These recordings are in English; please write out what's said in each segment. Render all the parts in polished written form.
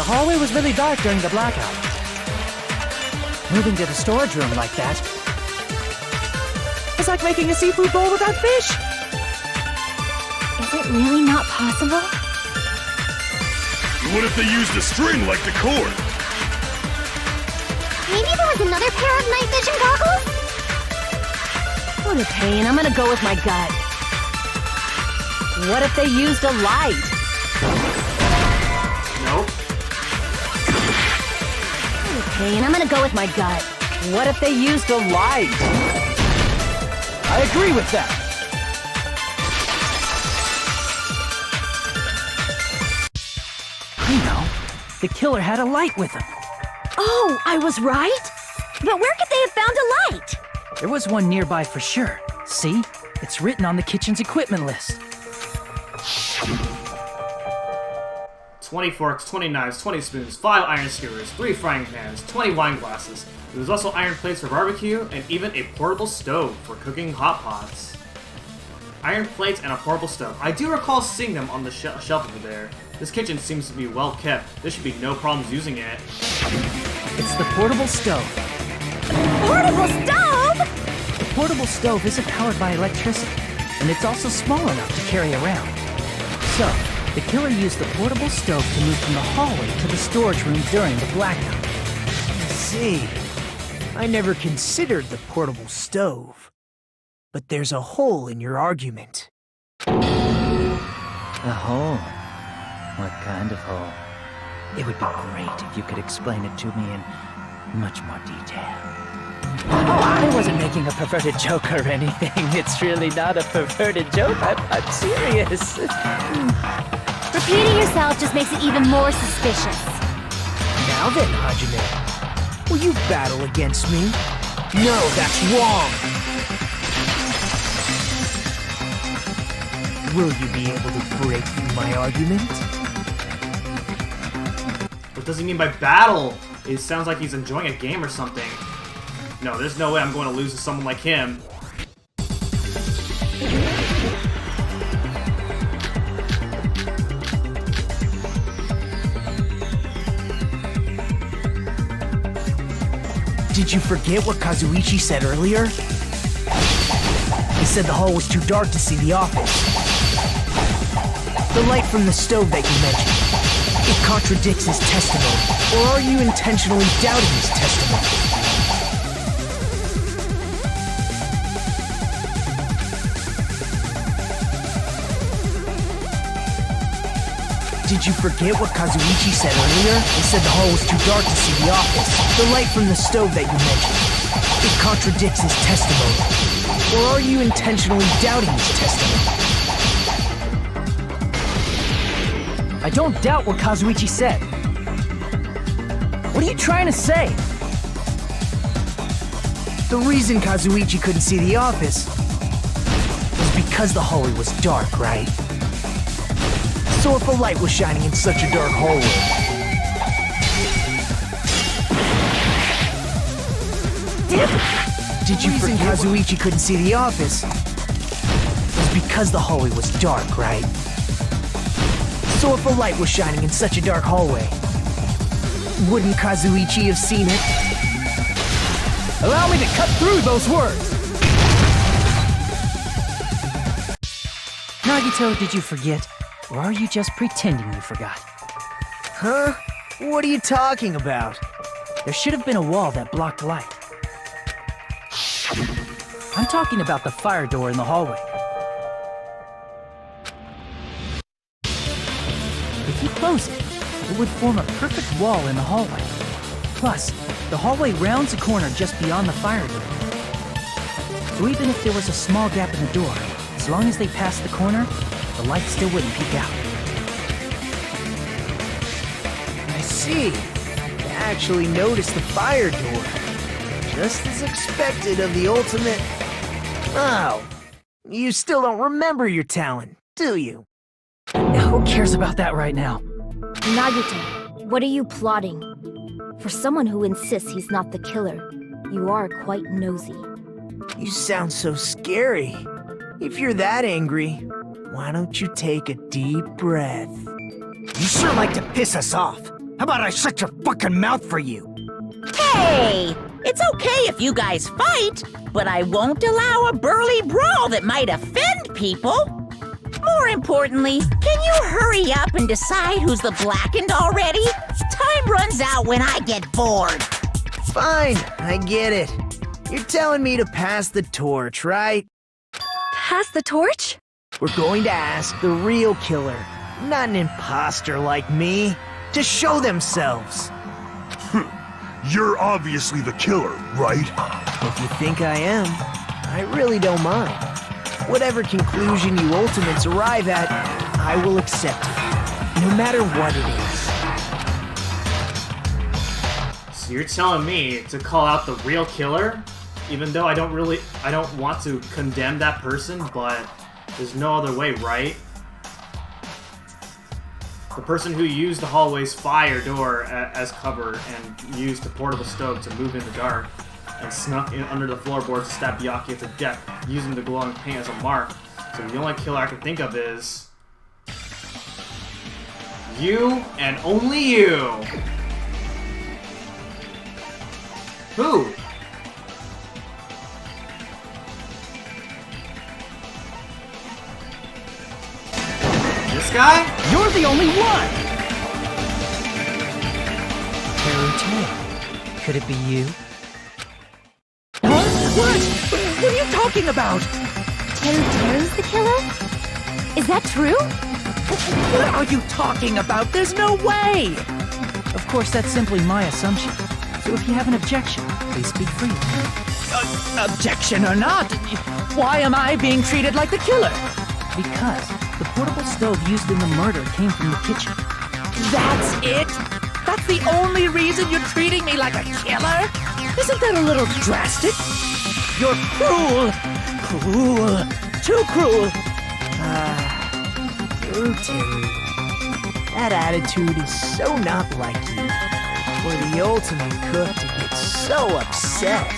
The hallway was really dark during the blackout. Moving to the storage room like that, it's like making a seafood bowl without fish. Is it really not possible? What if they used a string like the cord? Maybe there was another pair of night vision goggles? What a pain, I'm gonna go with my gut. What if they used a light? Nope. What a pain, I'm gonna go with my gut. What if they used a light? I agree with that. I know. The killer had a light with him. Oh, I was right? But where could they have found a light? There was one nearby for sure. See? It's written on the kitchen's equipment list. 20 forks, 20 knives, 20 spoons, 5 iron skewers, 3 frying pans, 20 wine glasses. There was also iron plates for barbecue, and even a portable stove for cooking hot pots. Iron plates and a portable stove. I do recall seeing them on the shelf over there. This kitchen seems to be well kept. There should be no problems using it. It's the portable stove. Portable stove? The portable stove isn't powered by electricity, and it's also small enough to carry around. So, the killer used the portable stove to move from the hallway to the storage room during the blackout. I see. I never considered the portable stove. But there's a hole in your argument. A hole? What kind of hole? It would be great if you could explain it to me in much more detail. Oh, I wasn't making a perverted joke or anything. It's really not a perverted joke. I'm serious. Repeating yourself just makes it even more suspicious. Now then, Hajime, will you battle against me? No, that's wrong! Will you be able to break through my argument? What does he mean by battle? It sounds like he's enjoying a game or something. No, there's no way I'm going to lose to someone like him. Did you forget what Kazuichi said earlier? He said the hall was too dark to see the office. The light from the stove that you mentioned, it contradicts his testimony. Or are you intentionally doubting his testimony? Did you forget what Kazuichi said earlier? He said the hall was too dark to see the office. The light from the stove that you mentioned, it contradicts his testimony. Or are you intentionally doubting his testimony? I don't doubt what Kazuichi said. What are you trying to say? The reason Kazuichi couldn't see the office was because the hallway was dark, right? So if a light was shining in such a dark hallway, did you forget Kazuichi couldn't see the office? It was because the hallway was dark, right? So if a light was shining in such a dark hallway, wouldn't Kazuichi have seen it? Allow me to cut through those words! Nagito, did you forget? Or are you just pretending you forgot? Huh? What are you talking about? There should have been a wall that blocked light. I'm talking about the fire door in the hallway. If you close it, it would form a perfect wall in the hallway. Plus, the hallway rounds a corner just beyond the fire door. So even if there was a small gap in the door, as long as they passed the corner, the light still wouldn't peek out. I see. You actually noticed the fire door. Just as expected of the ultimate... Oh, you still don't remember your talent, do you? Who cares about that right now? Nagito, what are you plotting? For someone who insists he's not the killer, you are quite nosy. You sound so scary. If you're that angry, why don't you take a deep breath? You sure like to piss us off. How about I shut your fucking mouth for you? Hey! It's okay if you guys fight, but I won't allow a burly brawl that might offend people. More importantly, can you hurry up and decide who's the blackened already? Time runs out when I get bored. Fine, I get it. You're telling me to pass the torch, right? Pass the torch? We're going to ask the real killer, not an imposter like me, to show themselves. You're obviously the killer, right? If you think I am, I really don't mind. Whatever conclusion you ultimates arrive at, I will accept it, no matter what it is. So you're telling me to call out the real killer? Even though I don't want to condemn that person, but there's no other way, right? The person who used the hallway's fire door as cover and used the portable stove to move in the dark and snuck in under the floorboards to stab Byakuya to death using the glowing paint as a mark. So the only killer I can think of is you and only you. Who? This guy? You're the only one! Teru, could it be you? What? What are you talking about? Teru's the killer? Is that true? What are you talking about? There's no way! Of course, that's simply my assumption. So if you have an objection, please speak freely. Objection or not, why am I being treated like the killer? Because the portable stove used in the murder came from the kitchen. That's it? That's the only reason you're treating me like a killer? Isn't that a little drastic? You're cruel! Cruel! Too cruel! Teru. That attitude is so not like you. For the ultimate cook to get so upset.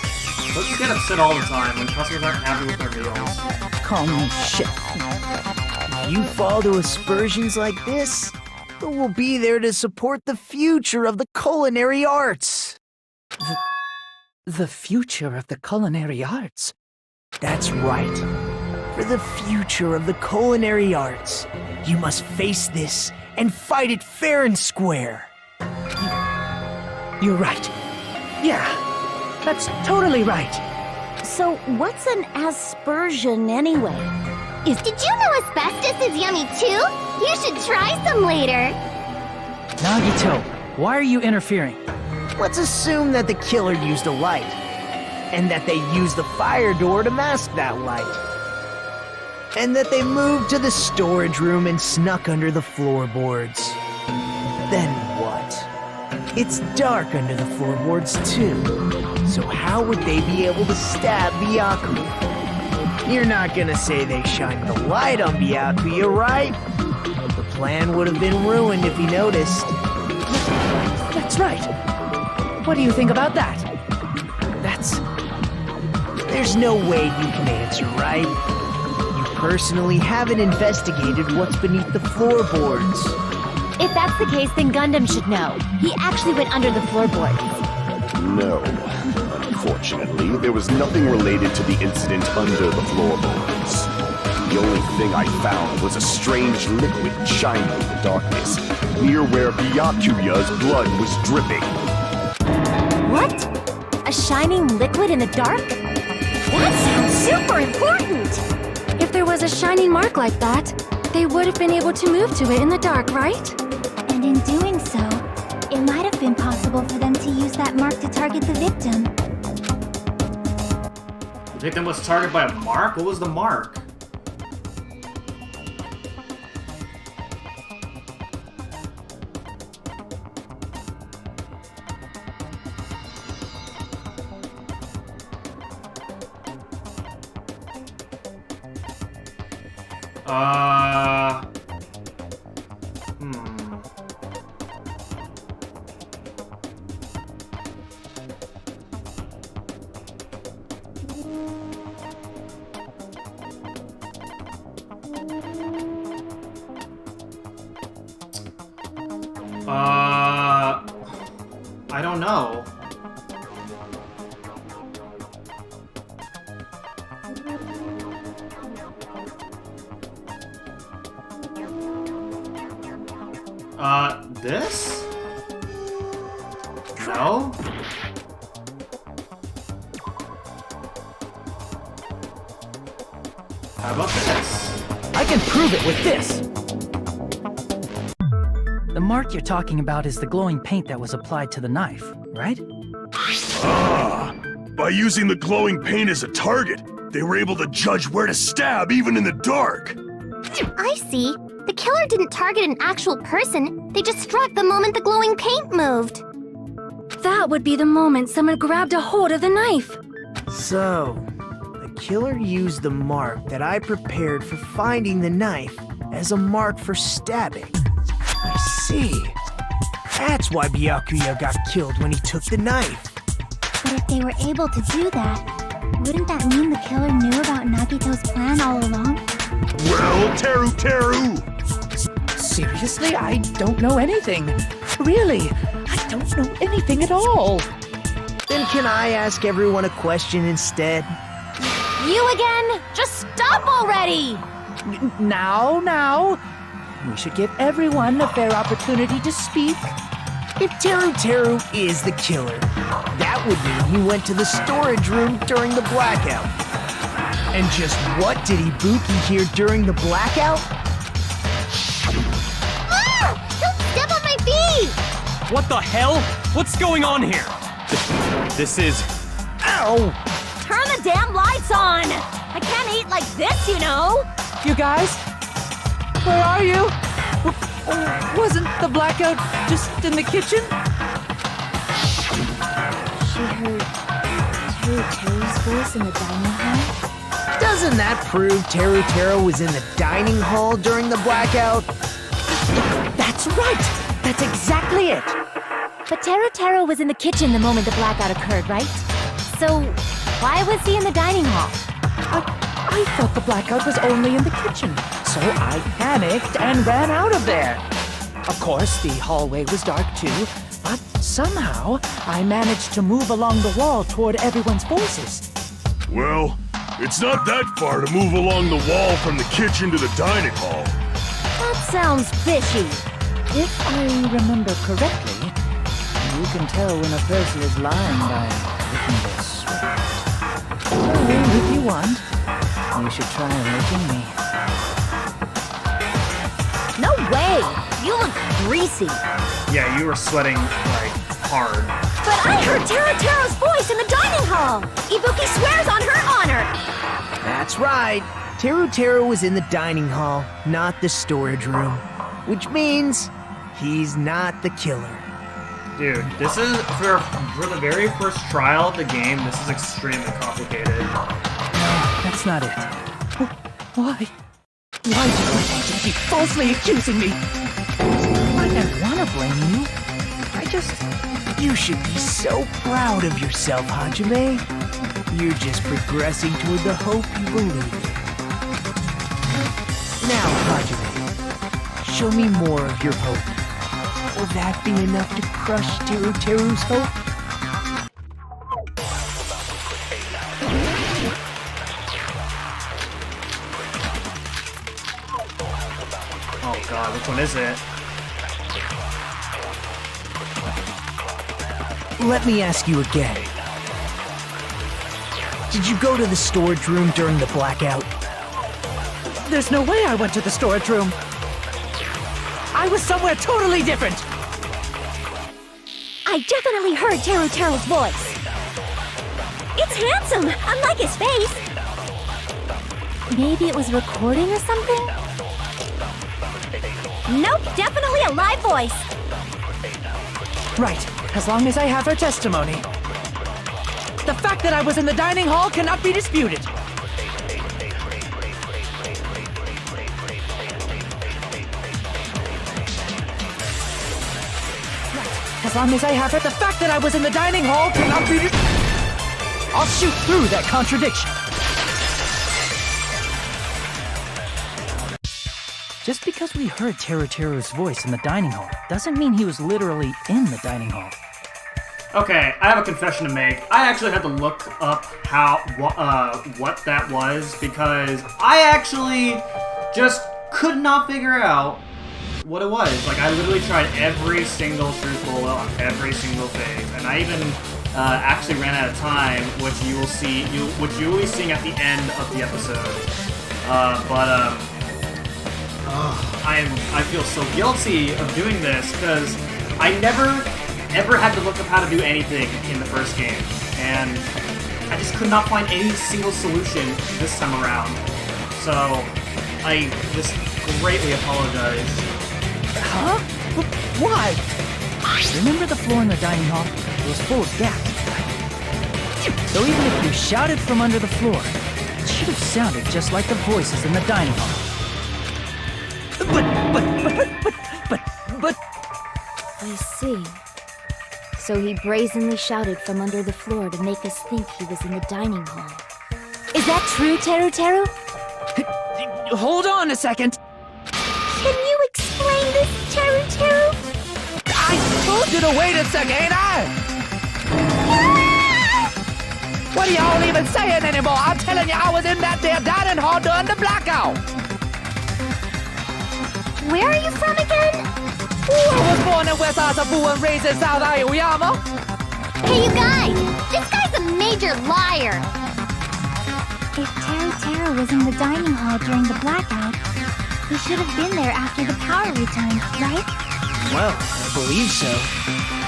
Don't you get upset all the time when customers aren't happy with their meals? Call me chef. If you fall to aspersions like this, who will be there to support the future of the culinary arts? The future of the culinary arts? That's right. For the future of the culinary arts, you must face this and fight it fair and square. You're right. Yeah, that's totally right. So what's an aspersion anyway? Did you know asbestos is yummy too? You should try some later. Nagito, why are you interfering? Let's assume that the killer used a light, and that they used the fire door to mask that light. And that they moved to the storage room and snuck under the floorboards. Then what? It's dark under the floorboards too. So how would they be able to stab Byakuya? You're not gonna say they shined the light on Byakuya, right? The plan would have been ruined if he noticed. That's right. What do you think about that? There's no way you can answer, right? You personally haven't investigated what's beneath the floorboards. If that's the case, then Gundam should know. He actually went under the floorboards. No. Unfortunately, there was nothing related to the incident under the floorboards. The only thing I found was a strange liquid shining in the darkness, near where Byakuya's blood was dripping. What? A shining liquid in the dark? That sounds super important! If there was a shining mark like that, they would have been able to move to it in the dark, right? And in doing so, it might have been possible for them to use that mark to target the victim. The victim was targeted by a mark? What was the mark? don't know. This? No? How about this? I can prove it with this! The mark you're talking about is the glowing paint that was applied to the knife, right? Ah! By using the glowing paint as a target, they were able to judge where to stab even in the dark! I see. The killer didn't target an actual person. They just struck the moment the glowing paint moved. That would be the moment someone grabbed a hold of the knife. So, the killer used the mark that I prepared for finding the knife as a mark for stabbing. I see. That's why Byakuya got killed when he took the knife. But if they were able to do that, wouldn't that mean the killer knew about Nagito's plan all along? Well, Teru! Seriously? I don't know anything. Really, I don't know anything at all. Then can I ask everyone a question instead? You again? Just stop already! Now. We should give everyone a fair opportunity to speak. If Teru is the killer, that would mean he went to the storage room during the blackout. And just what did Ibuki hear during the blackout? Ah! Don't step on my feet! What the hell? What's going on here? This is... Ow! Turn the damn lights on! I can't eat like this, you know! You guys? Where are you? Wasn't the blackout just in the kitchen? She heard Teru's voice in the dining hall? Doesn't that prove Teru was in the dining hall during the blackout? That's right! That's exactly it! But Teru was in the kitchen the moment the blackout occurred, right? So, why was he in the dining hall? I thought the blackout was only in the kitchen, so I panicked and ran out of there. Of course, the hallway was dark too, but somehow I managed to move along the wall toward everyone's voices. Well, it's not that far to move along the wall from the kitchen to the dining hall. That sounds fishy. If I remember correctly, you can tell when a person is lying by looking their sweat. So, if you want, you should try licking me. No way! You look greasy. Yeah, you were sweating, like, hard. But I heard Teru's voice in the dining hall! Ibuki swears on her honor! That's right. Teru was in the dining hall, not the storage room. Which means he's not the killer. Dude, this is, for the very first trial of the game, this is extremely complicated. That's not it. Why? Why do you want to keep falsely accusing me? I don't want to blame you. You should be so proud of yourself, Hajime. You're just progressing toward the hope you believe in. Now, Hajime, show me more of your hope. Will that be enough to crush Teru's hope? Oh god, which one is it? Let me ask you again. Did you go to the storage room during the blackout? There's no way I went to the storage room. I was somewhere totally different. I definitely heard Teru's voice. It's handsome, unlike his face. Maybe it was recording or something? Nope, definitely a live voice. Right, as long as I have her testimony. The fact that I was in the dining hall cannot be disputed. Right, as long as I have her, the fact that I was in the dining hall cannot be I'll shoot through that contradiction. Just because we heard Teru's voice in the dining hall doesn't mean he was literally in the dining hall. Okay, I have a confession to make. I actually had to look up what that was because I actually just could not figure out what it was. Like, I literally tried every single truth bullet on every single phase, and I even actually ran out of time, which you will see, which you will be seeing at the end of the episode. I feel so guilty of doing this because I never ever had to look up how to do anything in the first game, and I just could not find any single solution this time around. So I just greatly apologize. Huh? Why? Remember the floor in the dining hall? It was full of gaps, right? So even if you shouted from under the floor, it should have sounded just like the voices in the dining hall. But... I see. So he brazenly shouted from under the floor to make us think he was in the dining hall. Is that true, Teru Teru? Hold on a second. Can you explain this, Teru Teru? I told you to wait a second, ain't I? What are y'all even saying anymore? I'm telling you, I was in that there dining hall during the blackout. Where are you from again? I was born in West Asabu and raised in South Aoyama. Hey, you guys! This guy's a major liar! If Teru Teru was in the dining hall during the blackout, he should have been there after the power returned, right? Well, I believe so.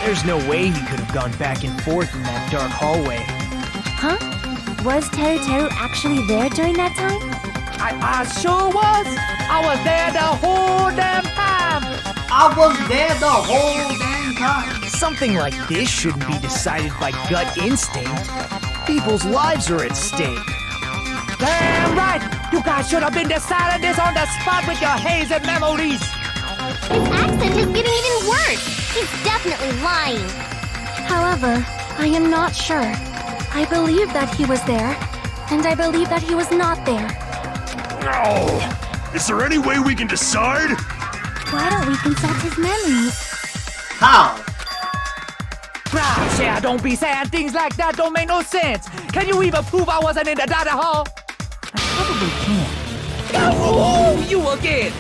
There's no way he could have gone back and forth in that dark hallway. Huh? Was Teru Teru actually there during that time? I sure was! I was there the whole damn time! I was there the whole damn time. Something like this shouldn't be decided by gut instinct. People's lives are at stake. Damn right! You guys should have been deciding this on the spot with your hazy memories! His accent is getting even worse! He's definitely lying! However, I am not sure. I believe that he was there, and I believe that he was not there. Oh, is there any way we can decide? Why don't we consult his memories? How? Gosh, yeah, don't be saying things like that, don't make no sense! Can you even prove I wasn't in the dining hall? I probably can. Oh, you again!